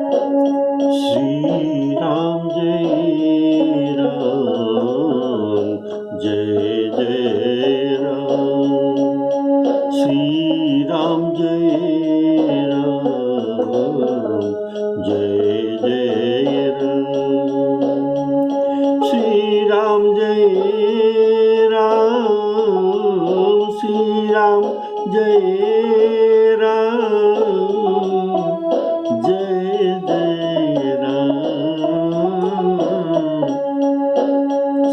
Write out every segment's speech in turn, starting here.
श्री राम जय राम, जय जय राम। श्री राम जय राम, जय जय राम। श्री राम जय राम, श्री राम जय राम, जय जय राम।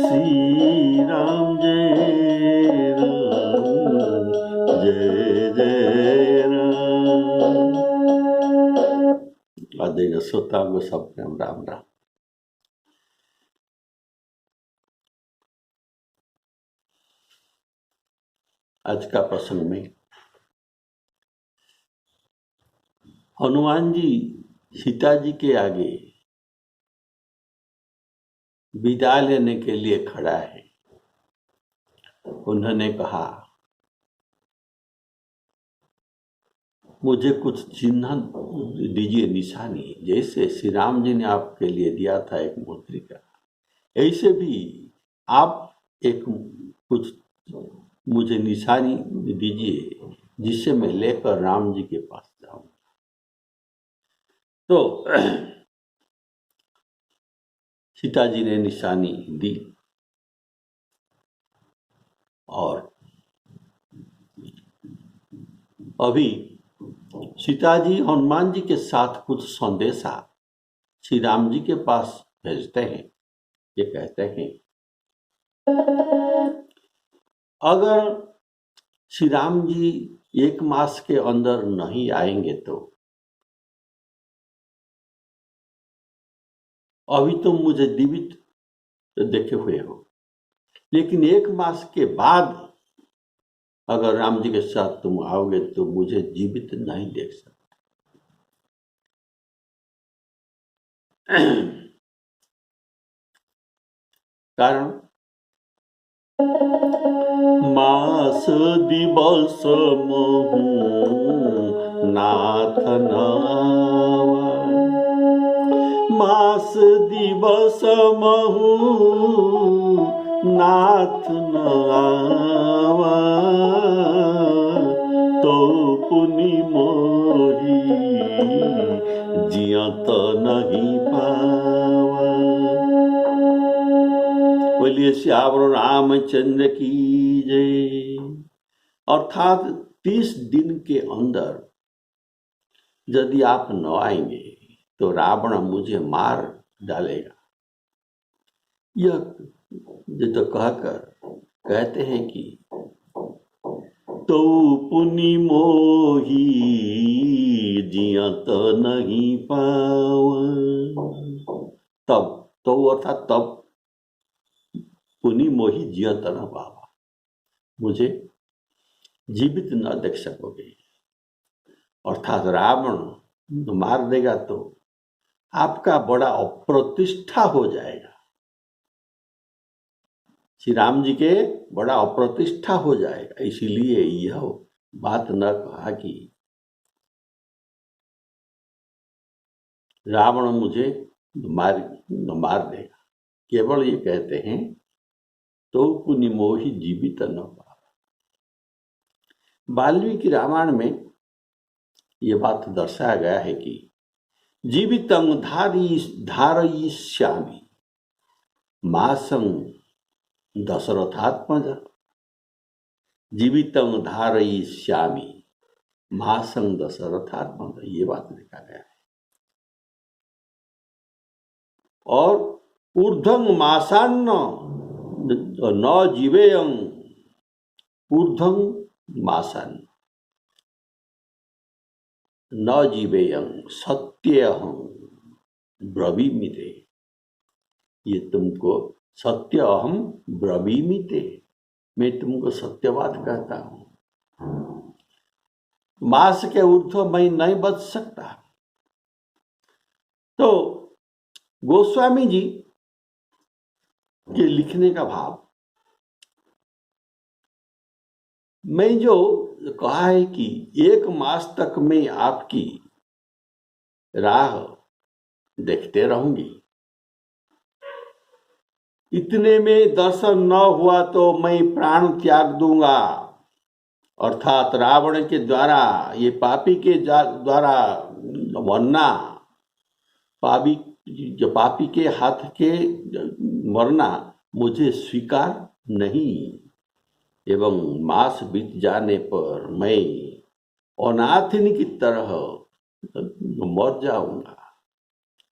श्री राम जय राम, जय जय राम। आदरणीय श्रोताओं को सबको राम राम। आज का प्रसंग में हनुमान जी सीता जी के आगे विदा लेने के लिए खड़ा है। उन्होंने कहा, मुझे कुछ चिन्ह दीजिए, निशानी, जैसे श्री राम जी ने आपके लिए दिया था एक मुद्रिका, ऐसे भी आप एक कुछ मुझे निशानी दीजिए जिससे मैं लेकर राम जी के पास जाऊं। तो सीता जी ने निशानी दी और अभी सीता जी हनुमान जी के साथ कुछ संदेशा श्री राम जी के पास भेजते हैं। ये कहते हैं, अगर श्री राम जी 1 मास के अंदर नहीं आएंगे तो अभी तुम मुझे जीवित देखे हुए हो, लेकिन 1 मास के बाद अगर राम जी के साथ तुम आओगे तो मुझे जीवित नहीं देख सकते। कारण मास दिवस महु नाथ नावा, मास दिवस महु नाथ नावा, तो पुनि मोही जियत नहीं पावा। बोलिए श्यावर रामचंद्र की जय। अर्थात 30 दिन के अंदर यदि आप न आएंगे तो रावण मुझे मार डालेगा। यह तो कहकर कहते हैं कि तो पुनि मोही जियत नहीं पावा। तब तो अर्थात तब पुनि मोही जियत न पावा, मुझे जीवित न देख सकोगे। अर्थात रावण मार देगा तो आपका बड़ा अप्रतिष्ठा हो जाएगा। श्री राम जी के बड़ा अप्रतिष्ठा हो जाएगा। इसीलिए यह बात न कहा कि रावण मुझे मार देगा, केवल ये कहते हैं तो पुनि मोही जीवित न पावा। वाल्मीकि रामायण में यह बात दर्शाया गया है कि जीवितं धारयिष्यामि मासं दशरथात्मज, जीवितं धारयिष्यामि मासं दशरथात्मज, ये बात लिखा गया है। और ऊर्ध्वं मासान्न न जीवेयं, ऊर्ध्वं मासान्न न जीवेयं सत्यहं ब्रवीमि ते। ये तुमको सत्य अहम ब्रवीमि ते, मैं तुमको सत्यवाद कहता हूं। मास के ऊर्ध्व मैं नहीं बच सकता। तो गोस्वामी जी के लिखने का भाव, मैं जो कहा है कि 1 मास तक मैं आपकी राह देखते रहूंगी। इतने में दर्शन न हुआ तो मैं प्राण त्याग दूंगा। अर्थात रावण के द्वारा, ये पापी के द्वारा मरना, पापी के हाथ के मरना मुझे स्वीकार नहीं। एवं मास बीत जाने पर मैं अनाथिनी की तरह मर जाऊंगा।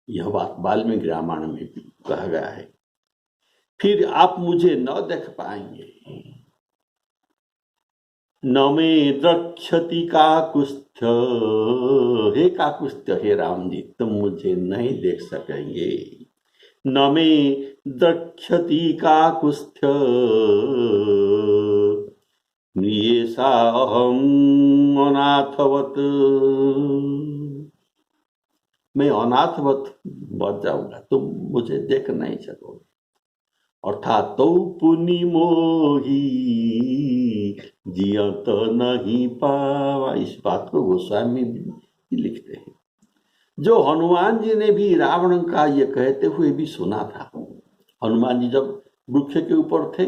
यह बात वाल्मीकि रामायण में भी कहा गया है। फिर आप मुझे न देख पाएंगे। न में द्रक्ष्यति काकुस्थ, हे काकुस्थ, हे राम जी, तुम मुझे नहीं देख सकेंगे। न में द्रक्ष्यति काकुस्थ, नियेषा अहम् अनाथवत, मैं अनाथवत मर जाऊंगा, तुम मुझे देख नहीं सकोगे। अर्थात तो पुनि मोही जियत नहीं पावा। इस बात को गोस्वामी भी लिखते हैं। जो हनुमान जी ने भी रावण का ये कहते हुए भी सुना था। हनुमान जी जब वृक्ष के ऊपर थे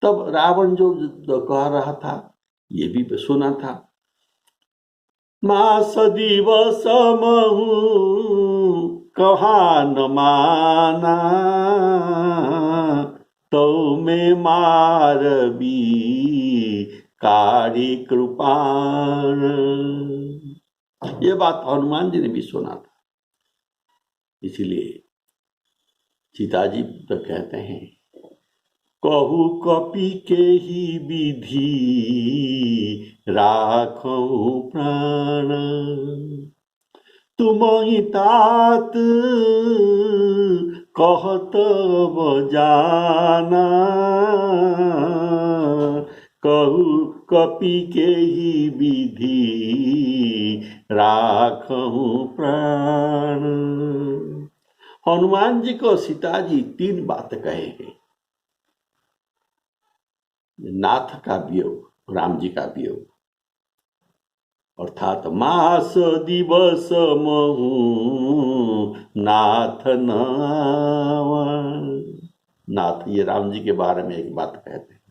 तब रावण जो कह रहा था ये भी सुना था। मास दिवस महु कहा न माना, तो में मारबी कारी कृपाण। ये बात हनुमान जी ने भी सुना था। इसलिए सीता जी तो कहते हैं, कहु कपि के ही विधि राखहु प्राण, तुम ही तात कहत जाना, कहु कपि के ही विधि राखहु प्राण। हनुमान जी को सीता जी 3 बात कहे हैं। नाथ का वियोग, राम जी का वियोग, अर्थात मास दिवस महु नाथ न आवा। नाथ, ये राम जी के बारे में एक बात कहते हैं।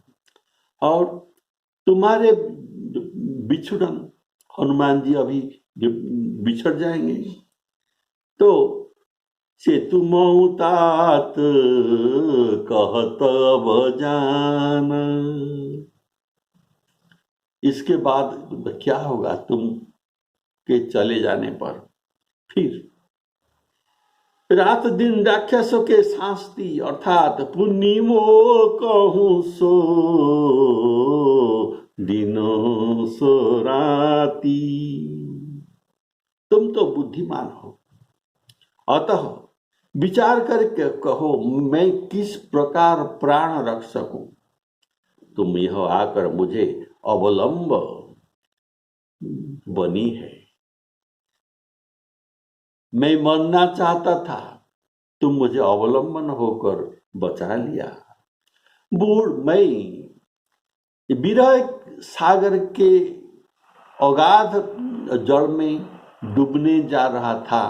और तुम्हारे बिछुड़न, हनुमान जी अभी बिछड़ जाएंगे, तो से तुम तात कहत जान। इसके बाद क्या होगा तुम के चले जाने पर? फिर रात दिन राक्षसों के शास्ति, अर्थात पुण्यमो कहूँ सो दिनों सो राती। तुम तो बुद्धिमान हो, अतः विचार करके कहो मैं किस प्रकार प्राण रख सकूं। तुम यह आकर मुझे अवलंब बनी है। मैं मरना चाहता था, तुम मुझे अवलंबन होकर बचा लिया। बूढ़ मैं विरह सागर के अगाध जल में डूबने जा रहा था,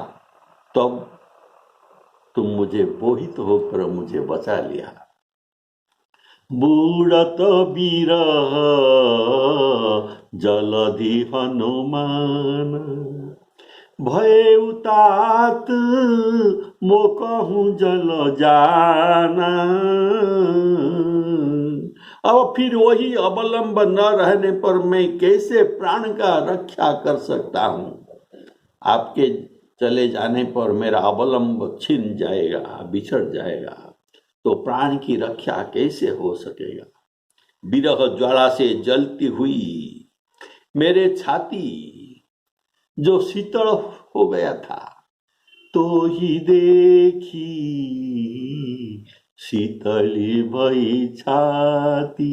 तब तुम मुझे मोहित होकर मुझे बचा लिया। बूढ़त विरह जलधि हनुमान, भय उतात मो कहूँ जल जाना। अब फिर वही अवलंब न रहने पर मैं कैसे प्राण का रक्षा कर सकता हूँ? आपके चले जाने पर मेरा अवलंब छिन जाएगा, बिछड़ जाएगा, तो प्राण की रक्षा कैसे हो सकेगा? विरह ज्वाला से जलती हुई मेरे छाती जो शीतल हो गया था, तो ही देखी शीतली भई छाती।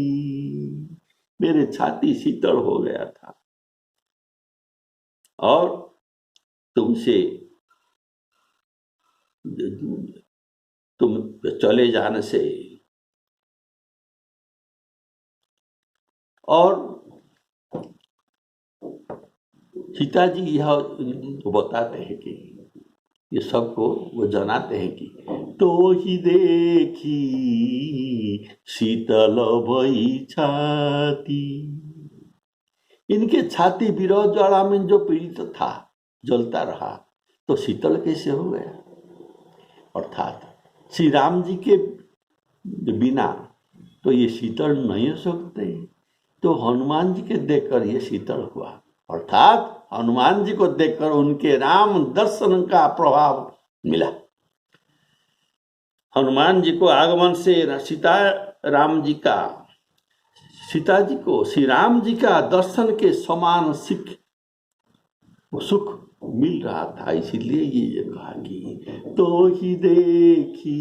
मेरे छाती शीतल हो गया था और तुमसे तुम चले जाने से। और सीता जी यह बताते हैं कि ये सबको वो जनाते हैं कि तो ही देखी शीतल भई छाती। इनके छाती विरह ज्वाला में जो पीड़ित था, जलता रहा, तो शीतल कैसे हो गया? अर्थात श्री राम जी के बिना तो ये शीतल नहीं हो सकते, तो हनुमान जी के देखकर ये शीतल हुआ। अर्थात हनुमान जी को देखकर उनके राम दर्शन का प्रभाव मिला। हनुमान जी को आगमन से सीता जी को श्री राम जी का दर्शन के समान सुख मिल रहा था। इसीलिए ये कहा कि तो ही देखी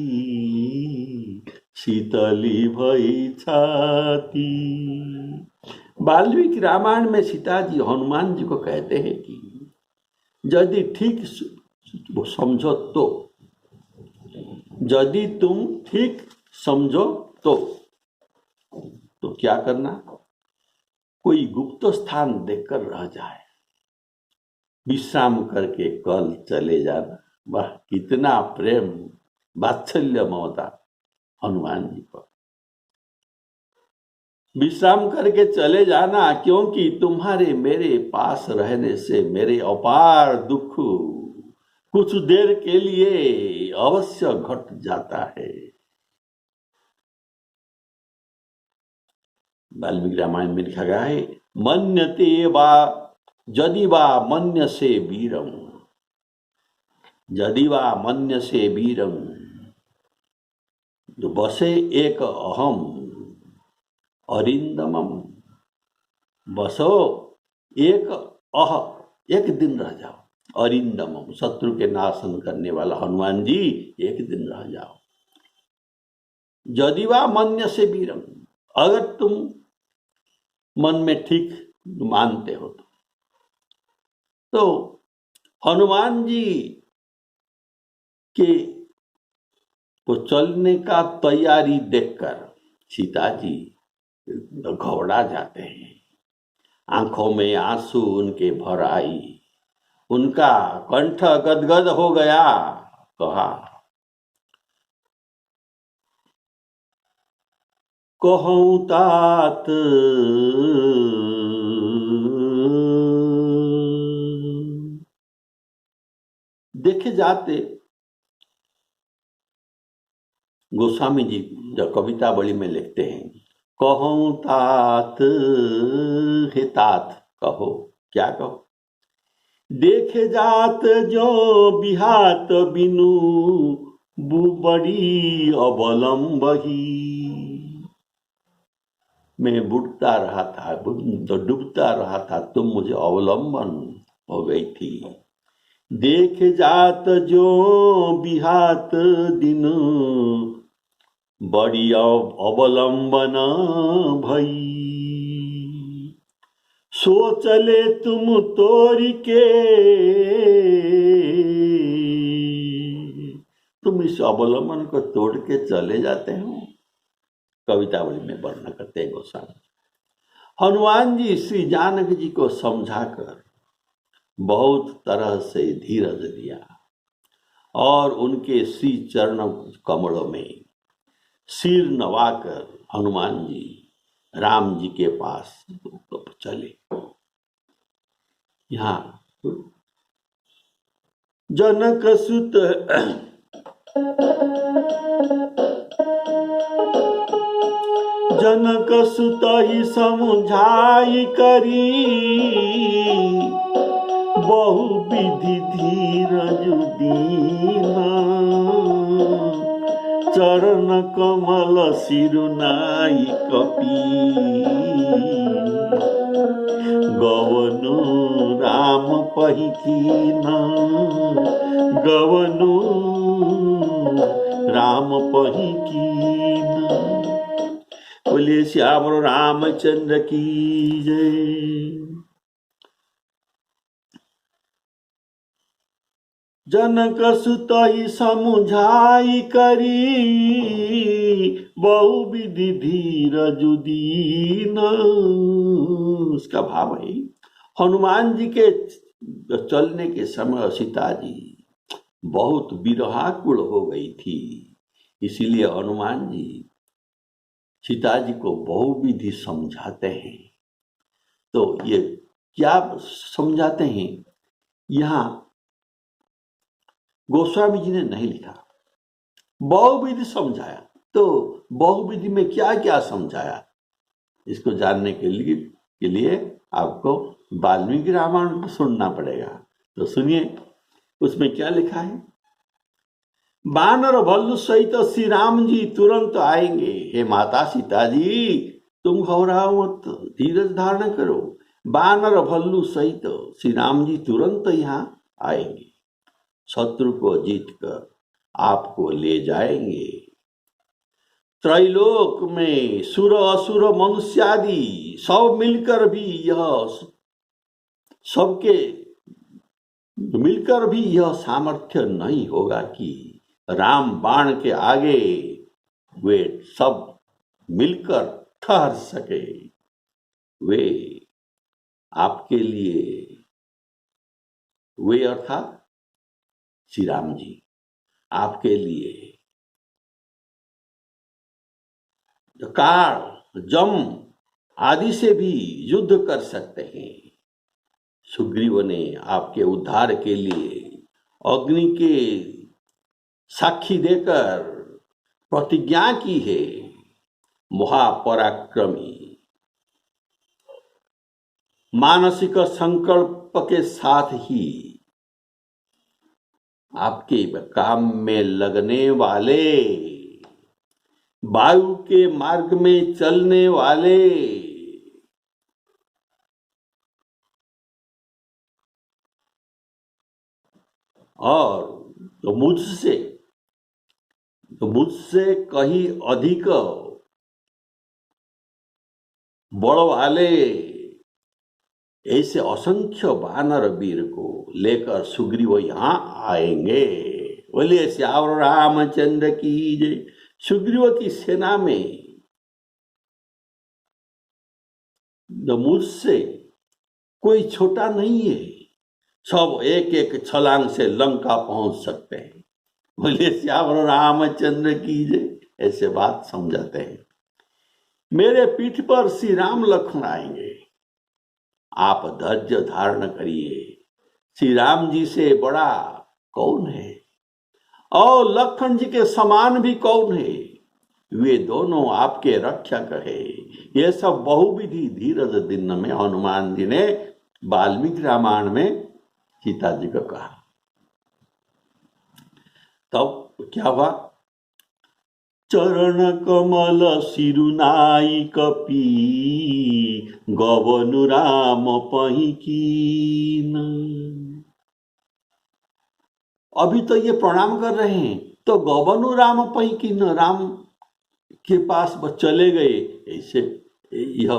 शीतली भई छाती। वाल्मीकि रामायण में सीता जी हनुमान जी को कहते हैं कि यदि ठीक समझो तो, यदि तुम ठीक समझो तो क्या करना? कोई गुप्त स्थान देखकर रह जाए, विश्राम करके कल चले जाना। वाह, कितना प्रेम वात्सल्य ममता हनुमान जी पर। विश्राम करके चले जाना, क्योंकि तुम्हारे मेरे पास रहने से मेरे अपार दुख कुछ देर के लिए अवश्य घट जाता है। वाल्मीकि रामायण में लिखा गया है, मन्यते वा यदि वा मन्य से वीरम, यदि वा मन्य से वीरम, जो बसे एक अहम अरिंदमम, बसो एक दिन रह जाओ। अरिंदमम, शत्रु के नाशन करने वाला हनुमान जी, एक दिन रह जाओ। यदि वा मन्य से वीरम, अगर तुम मन में ठीक मानते हो तो हनुमान जी के वो चलने का तैयारी देखकर सीता जी घबरा जाते हैं। आंखों में आंसू उनके भर आई, उनका कंठ गदगद हो गया। कहा, कहूं तात देखे जाते। गोस्वामी जी जब कवितावली में लिखते हैं, कहूं तात, हे तात कहो, क्या कहो? देखे जात जो बिहात बिनु बड़ी अवलंबही। मैं बुड़ता रहा था, तो डूबता रहा था, तुम मुझे अवलंबन हो गई थी। देख जात जो बिहात दिन बड़ी अवलंबन भई। सो चले तुम तोरी के, तुम इस अवलंबन को तोड़ के चले जाते हो। कवितावली में वर्णन करते हैं गोस्वामी। हनुमान जी श्री जानकी जी को समझाकर बहुत तरह से धीरज दिया और उनके श्री चरण कमलों में सिर नवाकर हनुमान जी राम जी के पास चले। यहाँ जनक सुत जनक सुत ही समझाई करी, बहु विधि धीरज दीना। चरण कमल सिरुनाई कपी, गवनु राम पहिकीना। गवनु राम पहिकीना। बोलिए श्याम रामचंद्र की जय। जनक सुत ही समझाई करी, बहु विधि धीरज दीन। उसका भाव है, हनुमान जी के चलने के समय सीता जी बहुत विरहाकुल हो गई थी। इसीलिए हनुमान जी सीता जी को बहुविधि समझाते हैं। तो ये क्या समझाते हैं, यहाँ गोस्वामी जी ने नहीं लिखा। बहुविधि समझाया, तो बहुविधि में क्या क्या समझाया, इसको जानने के लिए आपको वाल्मीकि रामायण को सुनना पड़ेगा। तो सुनिए, उसमें क्या लिखा है। बानर भल्लू सहित श्री राम जी तुरंत आएंगे। हे माता सीता जी, तुम घबराओ मत, धीरज धारण करो। बानर भल्लू सहित श्री राम जी तुरंत यहाँ आएंगे, शत्रु को जीतकर आपको ले जाएंगे। त्रैलोक में सुर असुर मनुष्यादि सब मिलकर भी यह सामर्थ्य नहीं होगा कि राम बाण के आगे वे सब मिलकर ठहर सके। वे आपके लिए, वे अर्थात श्री राम जी आपके लिए काल जम आदि से भी युद्ध कर सकते हैं। सुग्रीव ने आपके उद्धार के लिए अग्नि के साक्षी देकर प्रतिज्ञा की है। महापराक्रमी मानसिक संकल्प के साथ ही आपके काम में लगने वाले, वायु के मार्ग में चलने वाले, और तो मुझसे कहीं अधिक बड़ वाले ऐसे असंख्य वानर वीर को लेकर सुग्रीव यहाँ आएंगे। बोलिए श्यावर रामचंद्र की जय। सुग्रीव की सेना में मुझसे कोई छोटा नहीं है, सब एक एक छलांग से लंका पहुंच सकते हैं। बोलिए श्यावर रामचंद्र की जय। ऐसे बात समझाते हैं। मेरे पीठ पर श्री राम लक्ष्मण आएंगे, आप धैर्य धारण करिए। श्री राम जी से बड़ा कौन है, और लक्ष्मण जी के समान भी कौन है। वे दोनों आपके रक्षक है। यह सब बहुविधि धीरज दिन में हनुमान जी ने वाल्मीकि रामायण में सीता जी को कहा। तब क्या हुआ। चरण कमल सिरुनाई कपी गवनु राम पहिकीन। अभी तो ये प्रणाम कर रहे हैं, तो गवनु राम पहिकीन, राम के पास चले गए, ऐसे यह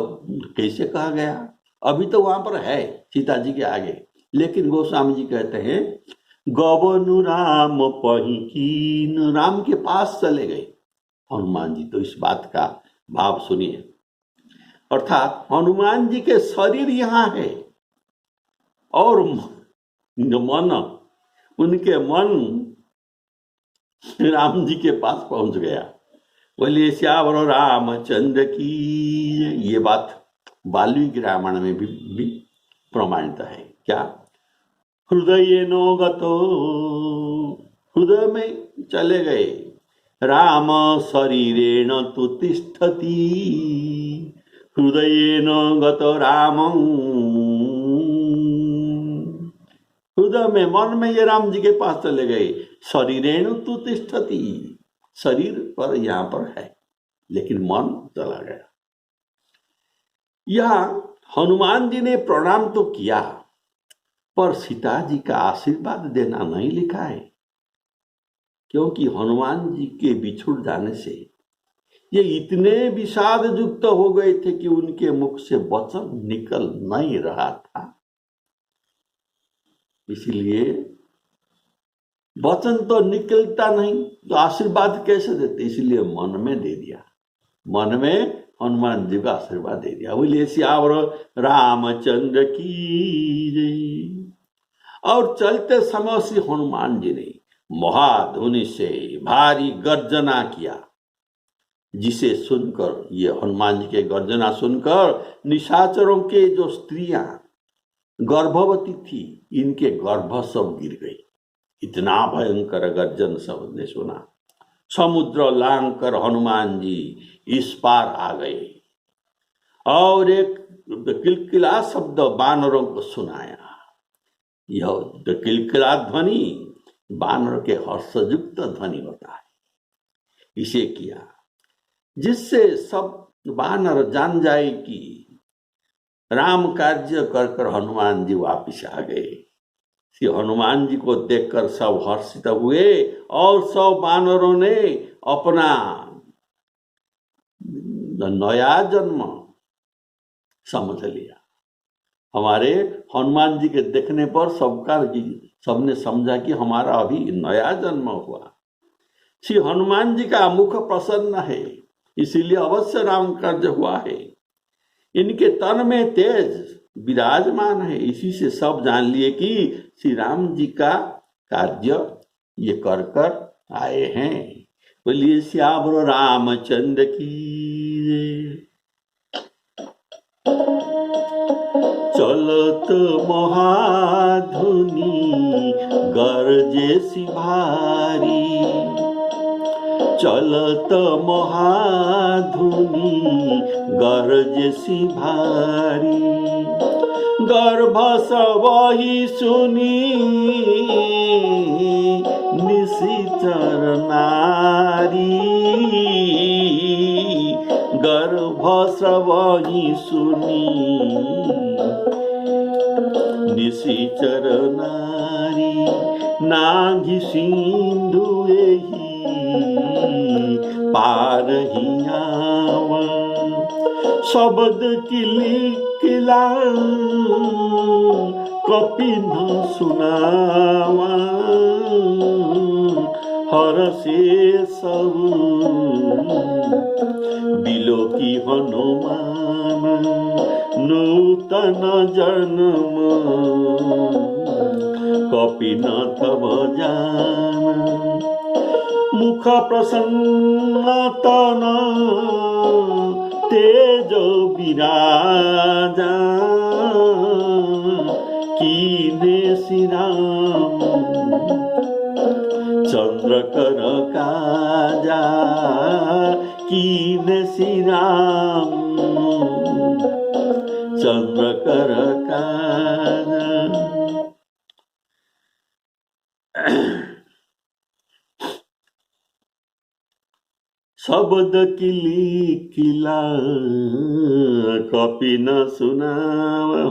कैसे कहा गया। अभी तो वहां पर है सीता जी के आगे, लेकिन गोस्वामी जी कहते हैं गवनु राम पहिकीन, राम के पास चले गए हनुमान जी। तो इस बात का भाव सुनिए, अर्थात हनुमान जी के शरीर यहाँ है और मन, उनके मन राम जी के पास पहुंच गया। बोलिए श्यावर रामचंद्र की। ये बात वाल्मीकि रामायण में भी प्रमाणित है। क्या हृदय नो गतो, हृदय में चले गए। राम शरीरेण तु तिष्ठति, हृदयेन गतो रामं। हृदय में, मन में ये राम जी के पास चले गए। शरीरेण तु तिष्ठति, शरीर पर यहाँ पर है, लेकिन मन चला गया। यहाँ हनुमान जी ने प्रणाम तो किया, पर सीता जी का आशीर्वाद देना नहीं लिखा है, क्योंकि हनुमान जी के बिछुड़ जाने से ये इतने विषाद युक्त हो गए थे कि उनके मुख से वचन निकल नहीं रहा था। इसलिए वचन तो निकलता नहीं, तो आशीर्वाद कैसे देते, इसलिए मन में दे दिया। मन में हनुमान जी का आशीर्वाद दे दिया। बोलिए श्यावर रामचंद्र की जय। और चलते समय श्री हनुमान जी ने महाध्वनि से भारी गर्जना किया, जिसे सुनकर, ये हनुमान जी के गर्जना सुनकर निशाचरों के जो स्त्रियां गर्भवती थी, इनके गर्भ सब गिर गई। इतना भयंकर गर्जन सबने सुना। समुद्र लांग कर हनुमान जी इस पार आ गए और एक किलकिला शब्द बानरों को सुनाया। यह किलकिला ध्वनि बानर के हर्षयुक्त ध्वनि होता है। इसे किया जिससे सब बानर जान जाए कि राम कार्य कर हनुमान जी वापिस आ गए। श्री हनुमान जी को देखकर सब हर्षित हुए और सब बानरों ने अपना नया जन्म समझ लिया। हमारे हनुमान जी के देखने पर सबने समझा कि हमारा अभी नया जन्म हुआ। श्री हनुमान जी का मुख प्रसन्न है, इसीलिए अवश्य राम कार्य हुआ है। इनके तन में तेज विराजमान है, इसी से सब जान लिए कि श्री राम जी का कार्य ये कर आए हैं। बोलिए श्यावर रामचंद्र की। चलत महाधुनी गरजे सी भारी, चलत महाधुनी गरजे सी भारी, गर्भ सबहि सुनी निशिचर नारी, गर्भ सबहि सुनी निशिचर नारी, नाघि सिंधु एहि पार हियावा, शब्द किला कपि न सुनावा, हरसे सब बिलोकी हनुमान, नूतन जन्म कपि न तब जान, मुख प्रसन्न तन तेज विराजा, कीने श्री राम चंद्र कर काजा, कीने श्री राम चंद्र कर काजा। शब्द किला कपि न सुना।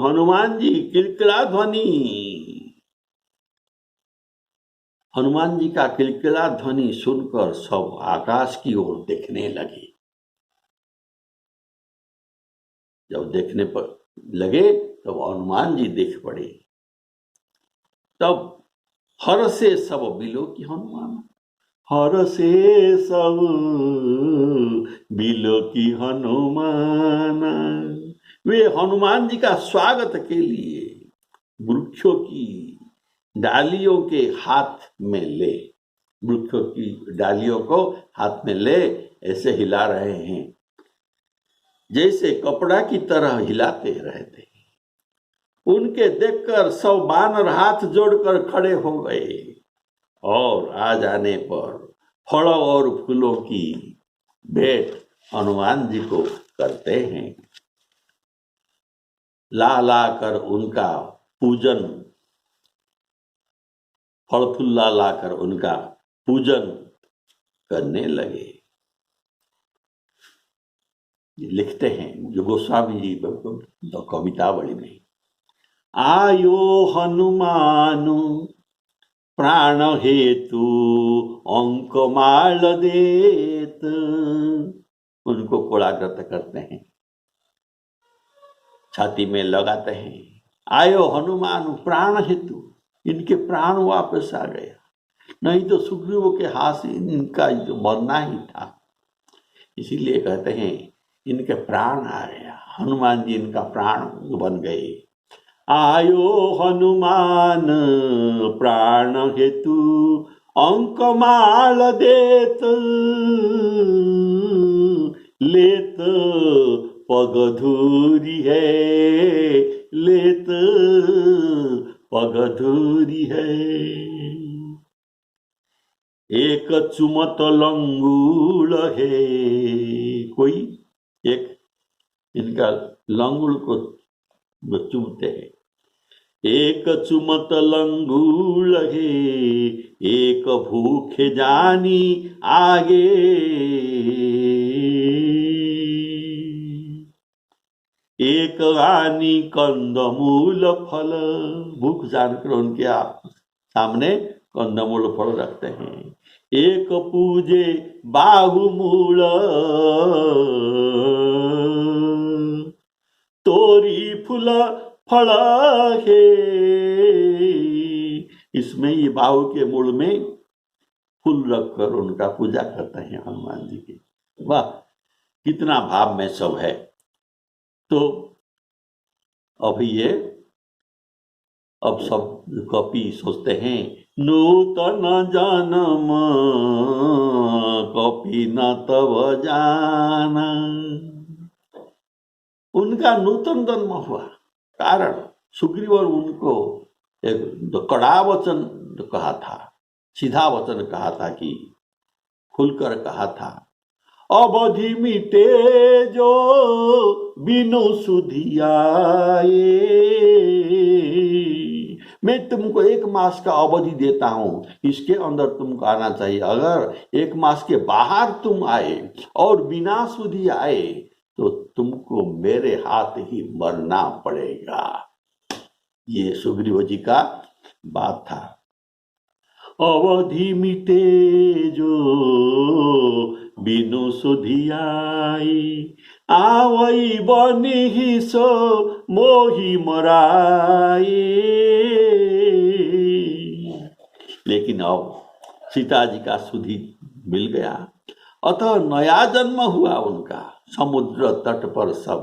हनुमान जी किलकिला ध्वनि, हनुमान जी का किलकिला ध्वनि सुनकर सब आकाश की ओर देखने लगे। जब देखने पर लगे तब हनुमान जी देख पड़े। तब हर से सब बिलो की हनुमान, हर से सब बिलो की हनुमान। वे हनुमान जी का स्वागत के लिए वृक्षों की डालियों के हाथ में ले, वृक्षों की डालियों को हाथ में ले ऐसे हिला रहे हैं जैसे कपड़ा की तरह हिलाते रहते। उनके देखकर सब बानर हाथ जोड़कर खड़े हो गए और आ जाने पर फलों और फूलों की भेंट हनुमान जी को करते हैं। ला ला कर उनका पूजन, फल फूल ला ला कर उनका पूजन करने लगे। लिखते हैं जो गोस्वामी जी कवितावली में, आयो हनुमानु प्राण हेतु अंक माल देत। उनको कोड़ाग्रत करते हैं, छाती में लगाते हैं। आयो हनुमान प्राण हेतु, इनके प्राण वापस आ गया, नहीं तो सुग्रीव के हाथ से इनका जो मरना ही था। इसीलिए कहते हैं इनके प्राण आ गया, हनुमान जी इनका प्राण बन गए। आयो हनुमान प्राण हेतु अंकमाल देत लेत पगधूरी है, लेत पगधूरी है। एक चुमत लंगूल है, कोई एक इनका लंगूल को चुमते हैं। एक चुमत लंगूल है, एक भूखे जानी आगे। एक आनी कंदमूल फल, भूख जानकर उनके आप सामने कंदमूल फल रखते हैं। एक पूजे बाहुमूल तोरी फूल फल है, इसमें ये बाहु के मूल में फूल रखकर उनका पूजा करते हैं हनुमान जी की। वाह, कितना भाव में सब है। तो अभी ये अब सब कपि सोचते हैं नूतन जन्म कपि न तब जाना। उनका नूतन जन्म हुआ, कारण सुग्रीव और उनको एक कड़ा वचन कहा था, सीधा वचन कहा था कि खुलकर कहा था, अवधि मिटे जो बिनु सुधियाए। मैं तुमको 1 मास का अवधि देता हूं, इसके अंदर तुमको आना चाहिए। अगर 1 मास के बाहर तुम आए और बिना सुधि आए तो तुमको मेरे हाथ ही मरना पड़ेगा। ये सुग्रीव जी का बात था। अवधि मिटे जो बिनु सुधियाई, आवई बनी सो मोही मराई। लेकिन अब सीता जी का सुधि मिल गया, अतः नया जन्म हुआ उनका। समुद्र तट पर सब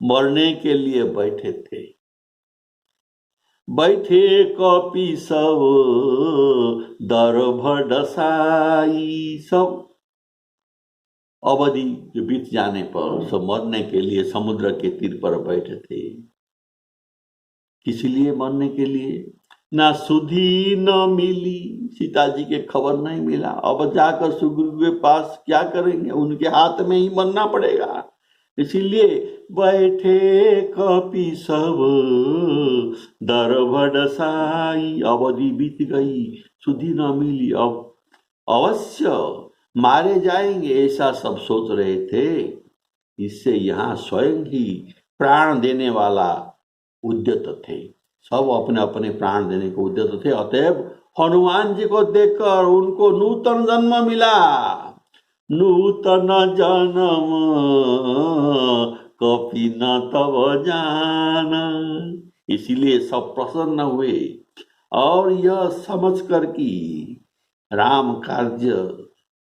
मरने के लिए बैठे थे, बैठे कपि सब दर्भ डसाई। सब अवधि के बीत जाने पर सब मरने के लिए समुद्र के तीर पर बैठे थे। किस लिए मरने के लिए? ना सुधि न मिली, सीता जी के खबर नहीं मिला। अब जाकर सुग्रीव के पास क्या करेंगे, उनके हाथ में ही मरना पड़ेगा। इसीलिए बैठे कपि सब दर्भ डसाई। अवधि बीत गई, सुधि न मिली, अब अवश्य मारे जाएंगे ऐसा सब सोच रहे थे। इससे यहाँ स्वयं ही प्राण देने वाला उद्यत थे, सब अपने अपने प्राण देने को उद्यत थे। अतएव हनुमान जी को देखकर उनको नूतन जन्म मिला। नूतन जन्म कपि न तब जाना। इसीलिए सब प्रसन्न हुए और यह समझकर कि राम कार्य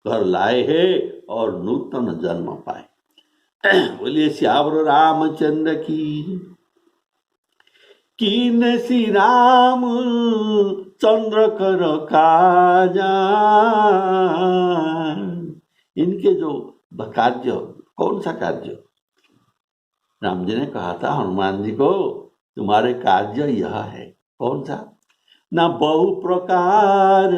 कर लाए हैं और नूतन जन्म पाए। बोलिए श्यावर रामचंद्र की। कीन श्री राम चंद्र कर काजा। इनके जो कार्य, कौन सा कार्य? राम जी ने कहा था हनुमान जी को, तुम्हारे कार्य यह है। कौन सा? ना बहु प्रकार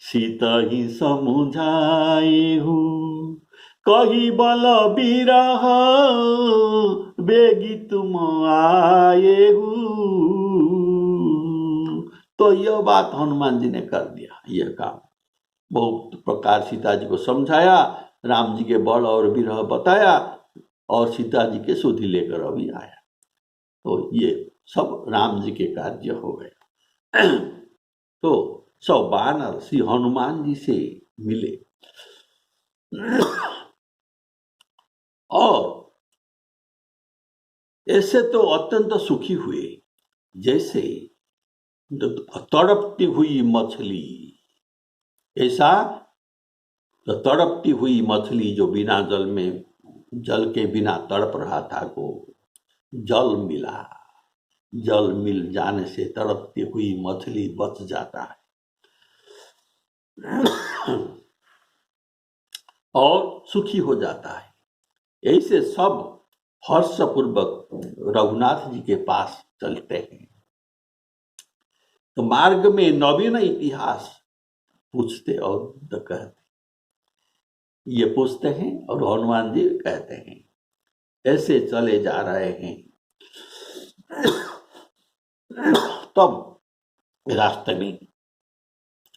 सीता ही समुझाए हूँ, कही बल बिरह बेगी तुम आए हूँ। तो यह बात हनुमान जी ने कर दिया। यह काम बहुत प्रकार सीता जी को समझाया, राम जी के बल और विरह बताया और सीता जी के सुधि लेकर अभी आया। तो ये सब राम जी के कार्य हो गए। तो सब वानर श्री हनुमान जी से मिले और ऐसे तो अत्यंत सुखी हुए, जैसे तड़पती हुई मछली। ऐसा तो तड़पती हुई मछली जो बिना जल में, जल के बिना तड़प रहा था, को जल मिला। जल मिल जाने से तड़पती हुई मछली बच जाता है। और सुखी हो जाता है। ऐसे सब हर्षपूर्वक रघुनाथ जी के पास चलते हैं। तो मार्ग में नवीन इतिहास पूछते और कहते, ये पूछते हैं और हनुमान जी कहते हैं। ऐसे चले जा रहे हैं। तब रास्ते में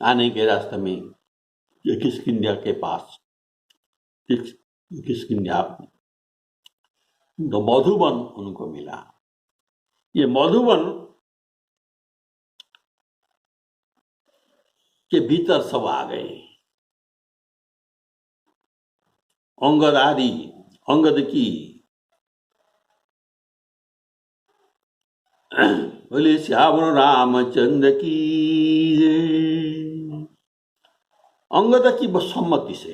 आने के रास्ते में किष्किंधा के पास किष्किंधा तो मधुबन उनको मिला। ये मधुबन के भीतर सब आ गए। अंगद की बोले श्याम रामचंद्र की। अंगद की सम्मति से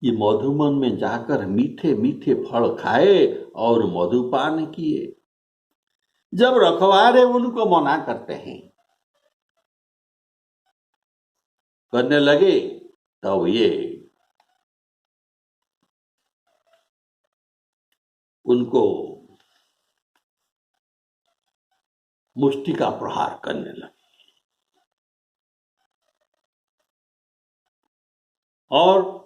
ये मधुबन में जाकर मीठे मीठे फल खाए और मधुपान किए। जब रखवारे उनको मना करते हैं, करने लगे, तब ये उनको मुष्टि का प्रहार करने लगे और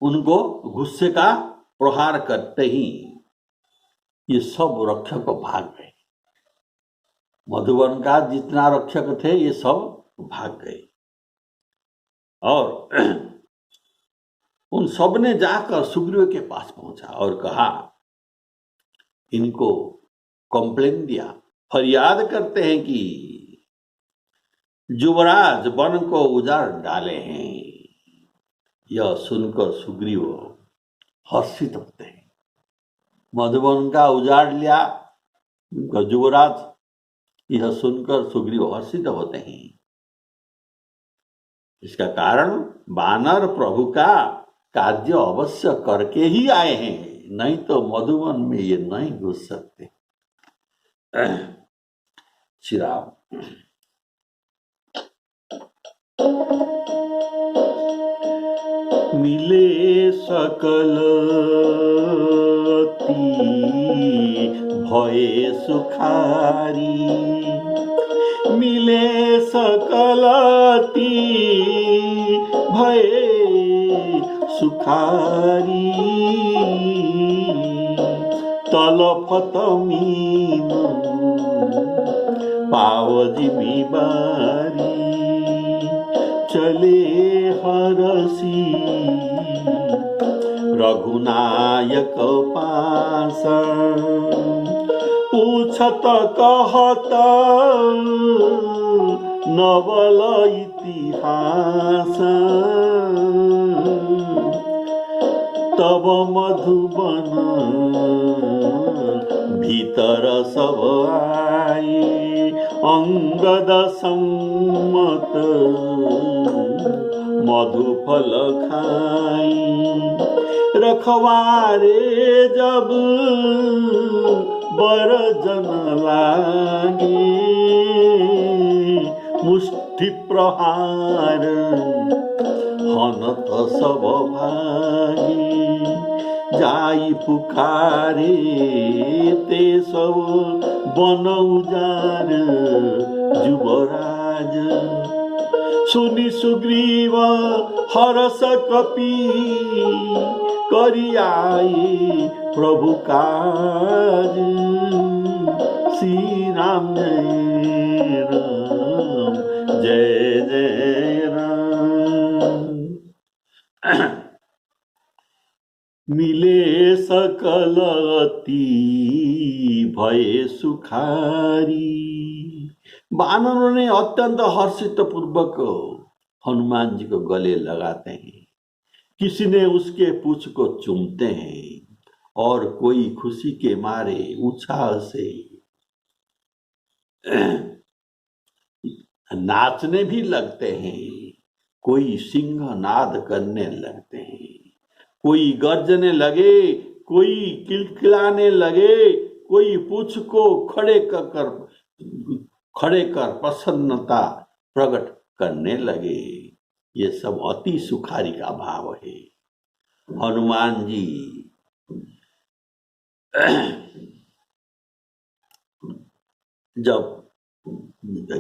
उनको गुस्से का प्रहार करते ही ये सब रक्षक भाग गए। मधुबन का जितना रक्षक थे ये सब भाग गए और उन सब ने जाकर सुग्रीव के पास पहुंचा और कहा, इनको कंप्लेन दिया, फरियाद करते हैं कि युवराज वन को उजाड़ डाले हैं। यह सुनकर सुग्रीव हर्षित होते हैं। मधुबन का उजाड़ लिया युवराज, यह सुनकर सुग्रीव हर्षित होते हैं। इसका कारण वानर प्रभु का कार्य अवश्य करके ही आए हैं, नहीं तो मधुबन में ये नहीं घुस सकते। श्री राम। मिले सकल भये सुखारी, मिले सकलती भये सुखारी। तलफत मीन पाव जिम्मेवारी, चले हरसी रघुनायक पास। पूछत कहत नवल इतिहास, तब मधुबन भीतर सब आए। अंगद सम्मत मधुफल खाई, रखवारे जब बरजन लागे। मुष्टि प्रहार हनत सब भागे, जाई पुकारे ते सब बन उजार युवराज। सुनि सुग्रीव हरस कपि, करि आई प्रभु काज। श्री राम जय राम, जय जय राम। मिले सकल अति भय सुखारी। वानरों ने अत्यंत हर्षित पूर्वक हनुमान जी को गले लगाते हैं। किसी ने उसके पूंछ को चूमते हैं और कोई खुशी के मारे उत्साह से नाचने भी लगते हैं। कोई सिंह नाद करने लगते हैं, कोई गर्जने लगे, कोई किलकिलाने लगे, कोई पूंछ को खड़े कर खड़े कर प्रसन्नता प्रकट करने लगे। ये सब अति सुखारी का भाव है। हनुमान जी जब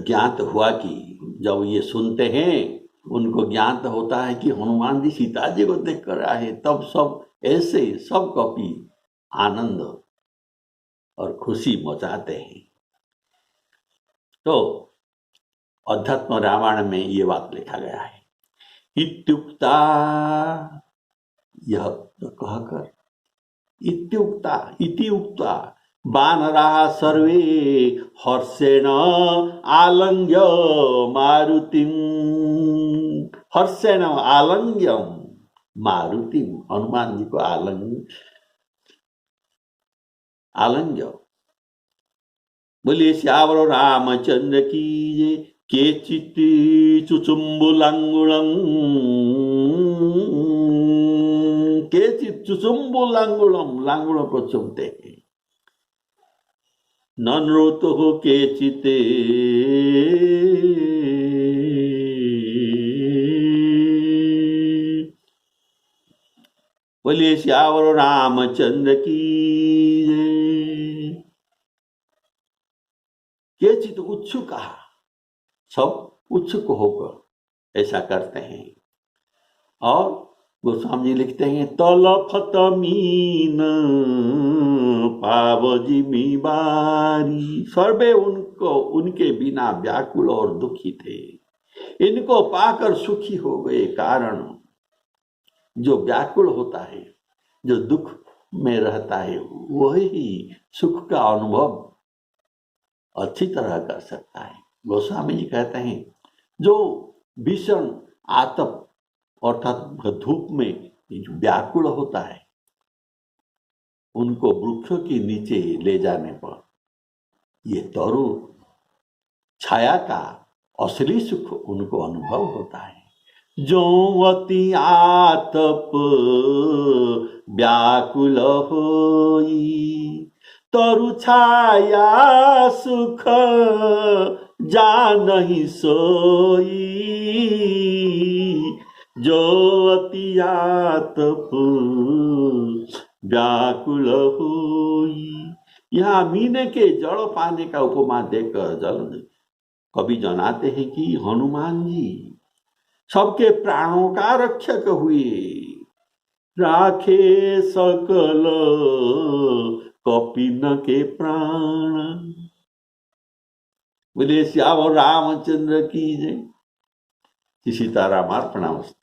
ज्ञात हुआ कि जब ये सुनते हैं, उनको ज्ञात होता है कि हनुमान जी सीता जी को देख कर आए, तब सब ऐसे सब कपि आनंद और खुशी मचाते हैं। तो अध्यात्म रामायण में ये बात लिखा गया है। इत्युक्ता, यह कहकर, इत्युक्ता इति उक्ता वानराः सर्वे हर्षेण आलंग्य मारुतिम। हर्षेण आलंग्यम मारुतिम, हनुमान जी को आलंग्य। बोलिए श्यावर रामचंद्र की जय। केचित् चुचुम्बुलांगुलम, केचित् चुचुम्बुलांगुलम, लांगुलों को चुमते हैं। ननृतुः केचित् बोलिए श्यावर रामचंद्र की जय। केचित् उत्सुक, सब उत्सुक होकर ऐसा करते हैं। और गोस्वामी जी लिखते हैं, तलफत मीन पावजिमी बारी। सर्वे उनको उनके बिना व्याकुल और दुखी थे। इनको पाकर सुखी हो गए। कारण जो व्याकुल होता है, जो दुख में रहता है, वही सुख का अनुभव अच्छी तरह कर सकता है। गोस्वामी जी कहते हैं, जो भीषण आतप अर्थात धूप में व्याकुल होता है, उनको वृक्षों के नीचे ले जाने पर ये तरु छाया का असली सुख उनको अनुभव होता है। जो अति आतप व्याकुल होई, तरु छाया सुख जानहि सोई। जो अति आतप व्याकुल होई। यहाँ मीन के जल पाने का उपमा देकर जल कवि जनाते हैं कि हनुमान जी सबके प्राणों का रक्षक हुए। राखे सकल कपिन के प्राण। बोले श्यावर रामचंद्र की जय। सीताराम अर्पणामस्तु।